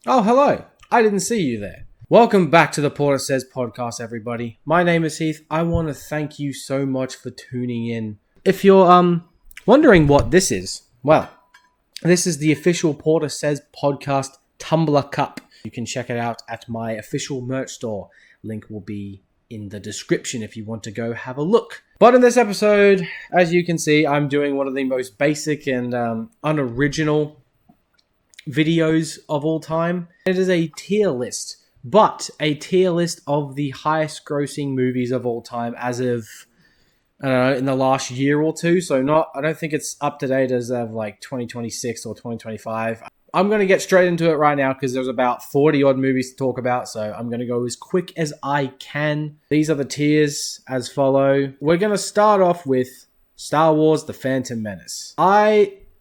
Oh, hello. I didn't see you there. Welcome back to the Porter Says podcast, everybody. My name is Heath. I want to thank you so much for tuning in. If you're wondering what this is, well, this is the official Porter Says podcast tumbler cup. You can check it out at my official merch store. Link will be in the description if you want to go have a look. But in this episode, as you can see, I'm doing one of the most basic and unoriginal videos of all time. It is a tier list, but a tier list of the highest grossing movies of all time as of, I don't know, in the last year or two. So I don't think it's up to date as of like 2026 or 2025. I'm going to get straight into it right now because there's about 40 odd movies to talk about. So I'm going to go as quick as I can. These are the tiers as follow. We're going to start off with Star Wars: The Phantom Menace.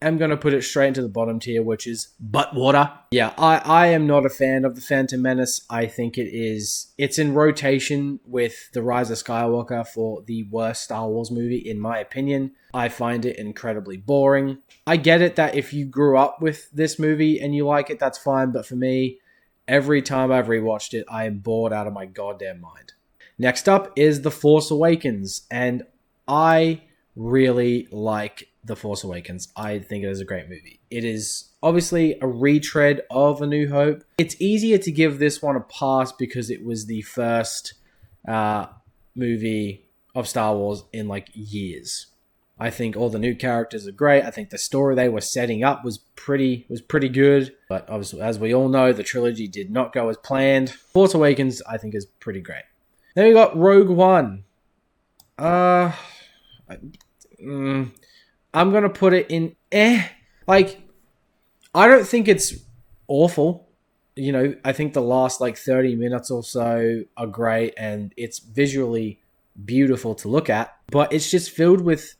I'm going to put it straight into the bottom tier, which is butt water. Yeah, I am not a fan of The Phantom Menace. I think it's in rotation with The Rise of Skywalker for the worst Star Wars movie, in my opinion. I find it incredibly boring. I get it that if you grew up with this movie and you like it, that's fine. But for me, every time I've rewatched it, I am bored out of my goddamn mind. Next up is The Force Awakens, and I really like The Force Awakens. I think it is a great movie. It is obviously a retread of A New Hope. It's easier to give this one a pass because it was the first movie of Star Wars in like years. I think all the new characters are great. I think the story they were setting up was pretty good. But obviously, as we all know, the trilogy did not go as planned. Force Awakens, I think, is pretty great. Then we got Rogue One. I'm going to put it in Like, I don't think it's awful. You know, I think the last like 30 minutes or so are great and it's visually beautiful to look at. But it's just filled with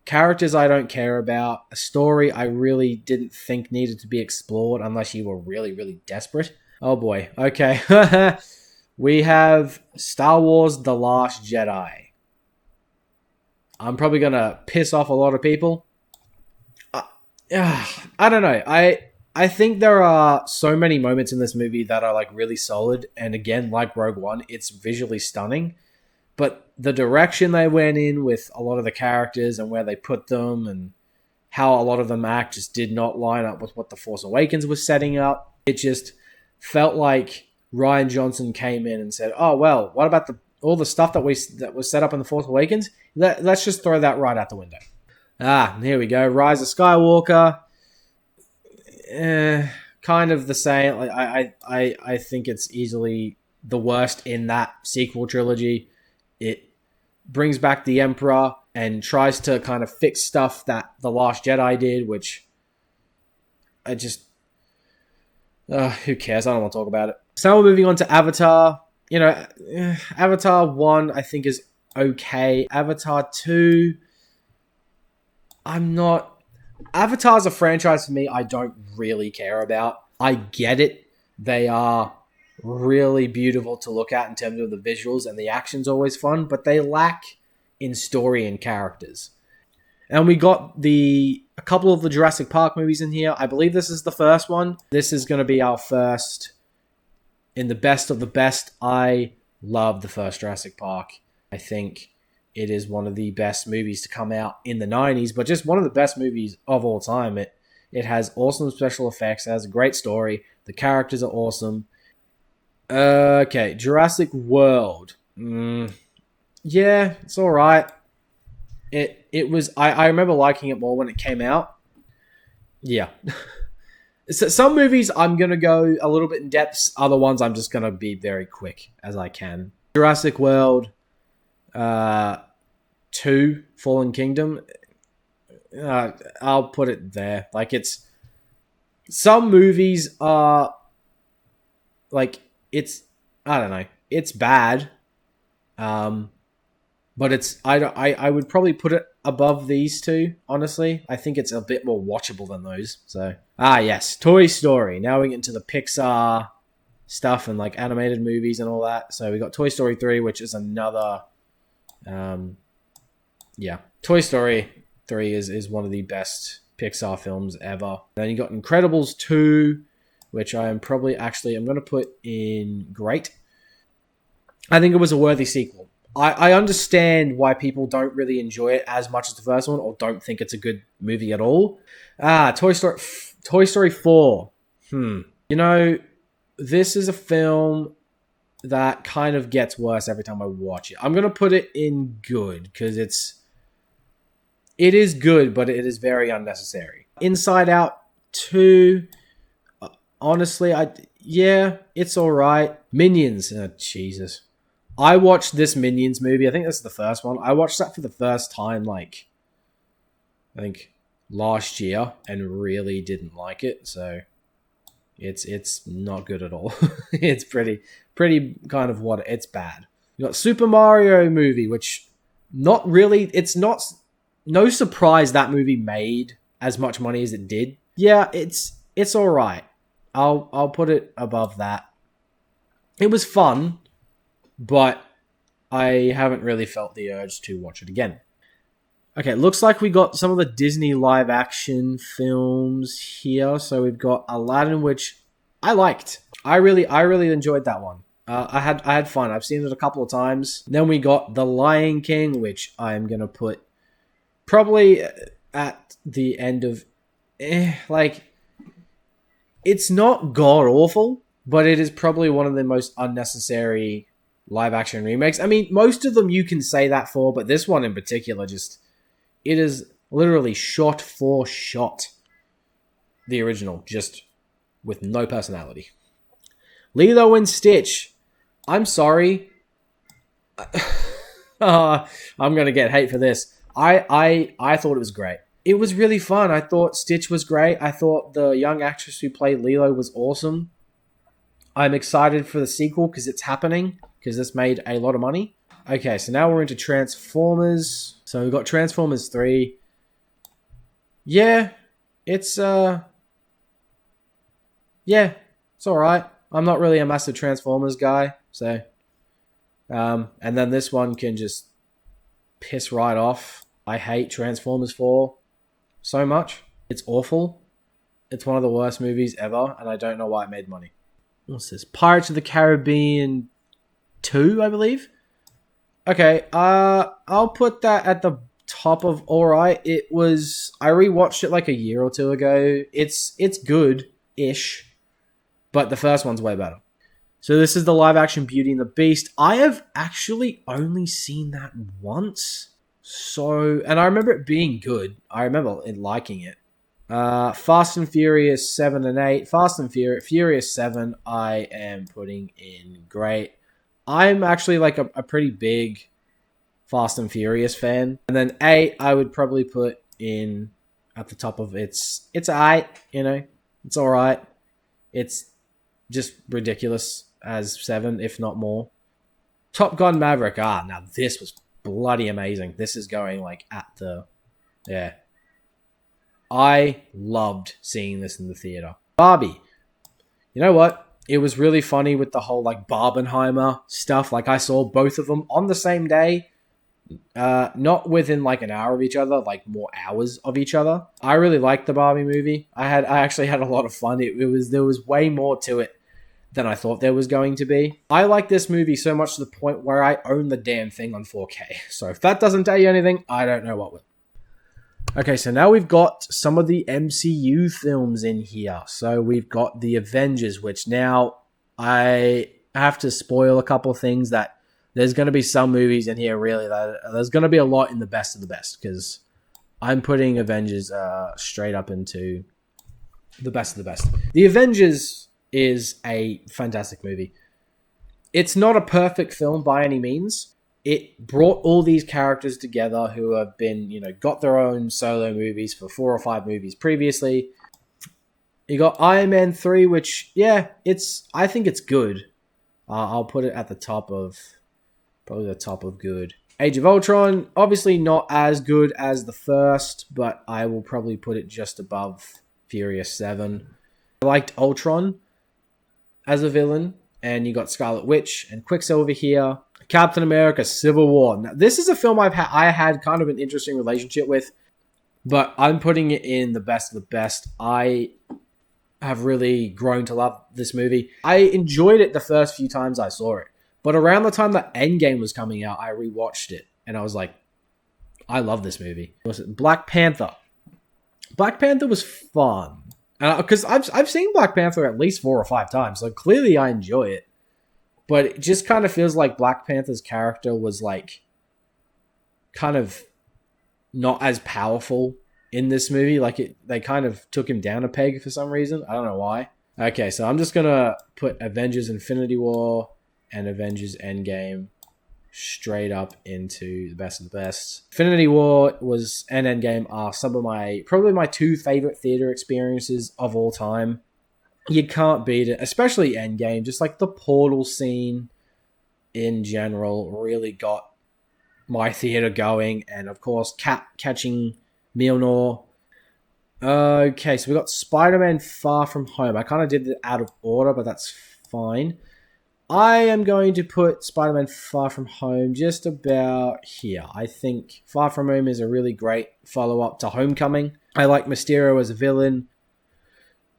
characters I don't care about. A story I really didn't think needed to be explored unless you were really, really desperate. Oh boy. Okay. We have Star Wars: The Last Jedi. I'm probably going to piss off a lot of people. I don't know. I think there are so many moments in this movie that are like really solid. And again, like Rogue One, it's visually stunning. But the direction they went in with a lot of the characters and where they put them and how a lot of them act just did not line up with what The Force Awakens was setting up. It just felt like Rian Johnson came in and said, oh, well, what about all the stuff that was set up in The Force Awakens? Let's just throw that right out the window. Here we go. Rise of Skywalker. Kind of the same. I think it's easily the worst in that sequel trilogy. It brings back the Emperor and tries to kind of fix stuff that The Last Jedi did, which I just... who cares? I don't want to talk about it. So we're moving on to Avatar. You know, Avatar 1, I think, is okay. Avatar 2, I'm not... Avatar's a franchise for me I don't really care about. I get it. They are really beautiful to look at in terms of the visuals, and the action's always fun, but they lack in story and characters. And we got a couple of the Jurassic Park movies in here. I believe this is the first one. This is going to be our first in the best of the best. I love the first Jurassic Park. I think it is one of the best movies to come out in the 90s, but just one of the best movies of all time. It has awesome special effects. It has a great story. The characters are awesome. Okay, Jurassic World. Yeah, it's all right. It was... I remember liking it more when it came out. Yeah. So some movies I'm going to go a little bit in depth. Other ones I'm just going to be very quick as I can. Jurassic World 2, Fallen Kingdom. I'll put it there. Like, it's... Some movies are... Like, it's... I don't know. It's bad. But it's... I would probably put it above these two, honestly. I think it's a bit more watchable than those. So... yes. Toy Story. Now we get into the Pixar stuff and, like, animated movies and all that. So we got Toy Story 3, which is another... Toy Story 3 is one of the best Pixar films ever. Then you got Incredibles 2, which I am probably I'm going to put in great. I think it was a worthy sequel. I understand why people don't really enjoy it as much as the first one, or don't think it's a good movie at all. Toy Story 4. This is a film that kind of gets worse every time I watch it. I'm going to put it in good, because it is good, but it is very unnecessary. Inside Out 2, honestly, it's alright. Minions, Jesus. I watched this Minions movie, I think that's the first one. I watched that for the first time, I think last year, and really didn't like it, so it's not good at all. It's pretty kind of it's bad. You got Super Mario movie, which no surprise that movie made as much money as it did. Yeah, it's alright. I'll put it above that. It was fun, but I haven't really felt the urge to watch it again. Okay, it looks like we got some of the Disney live action films here. So we've got Aladdin, which I liked. I really enjoyed that one. I had fun. I've seen it a couple of times. Then we got The Lion King, which I'm gonna put probably at the end of it's not god awful, but it is probably one of the most unnecessary live action remakes. I mean, most of them you can say that for, but this one in particular, it is literally shot for shot the original, just with no personality. Lilo and Stitch. I'm sorry. I'm gonna get hate for this. I thought it was great. It was really fun. I thought Stitch was great. I thought the young actress who played Lilo was awesome. I'm excited for the sequel because it's happening, because this made a lot of money. Okay, so now we're into Transformers. So we've got Transformers 3. Yeah, it's alright. I'm not really a massive Transformers guy, so and then this one can just piss right off. I hate Transformers 4 so much. It's awful. It's one of the worst movies ever, and I don't know why it made money. What's this? Pirates of the Caribbean 2, I believe. Okay, I'll put that at the top of alright. I rewatched it like a year or two ago. It's good-ish, but the first one's way better. So this is the live-action Beauty and the Beast. I have actually only seen that once. And I remember it being good. I remember liking it. Fast and Furious 7 and 8. Fast and Furious 7, I am putting in great. I'm actually like a pretty big Fast and Furious fan. And then 8, I would probably put in at the top of it's alright, it's alright. It's just ridiculous as 7, if not more. Top Gun Maverick. Now this was bloody amazing. This is going I loved seeing this in the theater. Barbie. You know what? It was really funny with the whole Barbenheimer stuff. I saw both of them on the same day. Not within an hour of each other, more hours of each other. I really liked the Barbie movie. I actually had a lot of fun. There was way more to it than I thought there was going to be. I like this movie so much to the point where I own the damn thing on 4K. So if that doesn't tell you anything, I don't know what will. Okay, so now we've got some of the MCU films in here. So we've got the Avengers, which now I have to spoil a couple of things that there's going to be some movies in here really that there's going to be a lot in the best of the best, because I'm putting Avengers straight up into the best of the best. The Avengers is a fantastic movie. It's not a perfect film by any means. It brought all these characters together who have been, got their own solo movies for 4 or 5 movies previously. You got Iron Man 3, which, I think it's good. I'll put it at the top of, probably the top of good. Age of Ultron, obviously not as good as the first, but I will probably put it just above Furious 7. I liked Ultron as a villain, and you got Scarlet Witch and Quicksilver here. Captain America Civil War. Now, this is a film I had kind of an interesting relationship with, but I'm putting it in the best of the best. I have really grown to love this movie. I enjoyed it the first few times I saw it, but around the time that Endgame was coming out, I rewatched it and I was like, I love this movie. Was it Black Panther? Black Panther was fun because I've seen Black Panther at least 4 or 5 times, so clearly I enjoy it. But it just kind of feels like Black Panther's character was like kind of not as powerful in this movie. Like they kind of took him down a peg for some reason. I don't know why. Okay, so I'm just gonna put Avengers Infinity War and Avengers Endgame straight up into the best of the best. Infinity War and Endgame are probably my 2 favorite theater experiences of all time. You can't beat it, especially Endgame. Just like the portal scene in general really got my theater going. And of course, Cap catching Mjolnir. Okay, so we got Spider-Man Far From Home. I kind of did it out of order, but that's fine. I am going to put Spider-Man Far From Home just about here. I think Far From Home is a really great follow-up to Homecoming. I like Mysterio as a villain.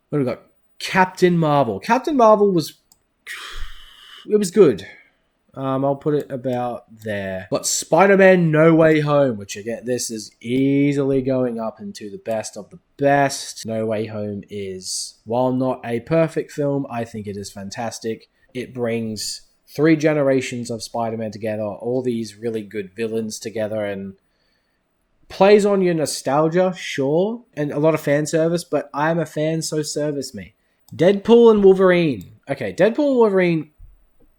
What do we got? Captain Marvel. Captain Marvel was good. I'll put it about there. But Spider-Man No Way Home, which again, this is easily going up into the best of the best. No Way Home is, while not a perfect film, I think it is fantastic. It brings 3 generations of Spider-Man together, all these really good villains together, and plays on your nostalgia, sure, and a lot of fan service, but I'm a fan, so service me. Deadpool and Wolverine. Okay, Deadpool and Wolverine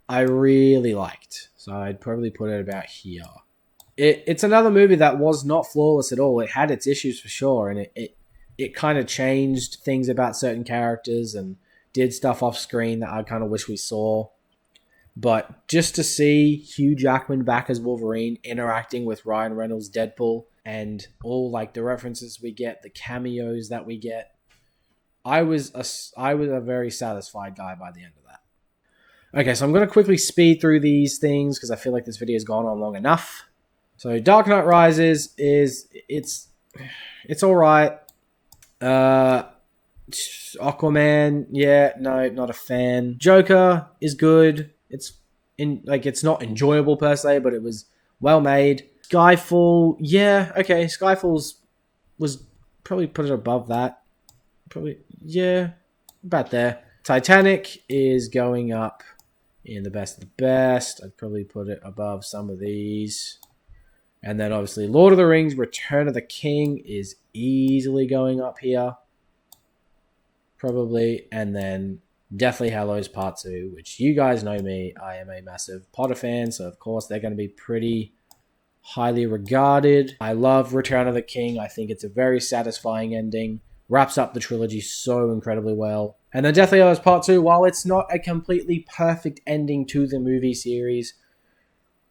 I really liked, so I'd probably put it about here. It's another movie that was not flawless at all. It had its issues for sure, and it kind of changed things about certain characters and did stuff off screen that I kind of wish we saw. But just to see Hugh Jackman back as Wolverine interacting with Ryan Reynolds' Deadpool and all like the references we get, the cameos that we get, I was a very satisfied guy by the end of that. Okay, so I'm going to quickly speed through these things because I feel like this video has gone on long enough. So Dark Knight Rises it's all right. Aquaman, yeah, no, not a fan. Joker is good. It's not enjoyable per se, but it was well made. Skyfall, yeah, okay. Skyfall's was probably put it above that. Probably, yeah, about there. Titanic is going up in the best of the best. I'd probably put it above some of these. And then obviously Lord of the Rings, Return of the King is easily going up here. Probably. And then Deathly Hallows Part 2, which you guys know me. I am a massive Potter fan, so of course they're going to be pretty highly regarded. I love Return of the King. I think it's a very satisfying ending. Wraps up the trilogy so incredibly well. And then Deathly Hallows Part 2, while it's not a completely perfect ending to the movie series,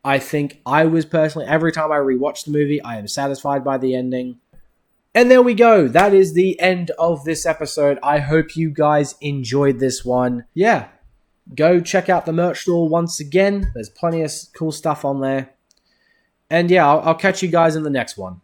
I think I was personally, every time I rewatch the movie, I am satisfied by the ending. And there we go. That is the end of this episode. I hope you guys enjoyed this one. Yeah, go check out the merch store once again. There's plenty of cool stuff on there. And yeah, I'll catch you guys in the next one.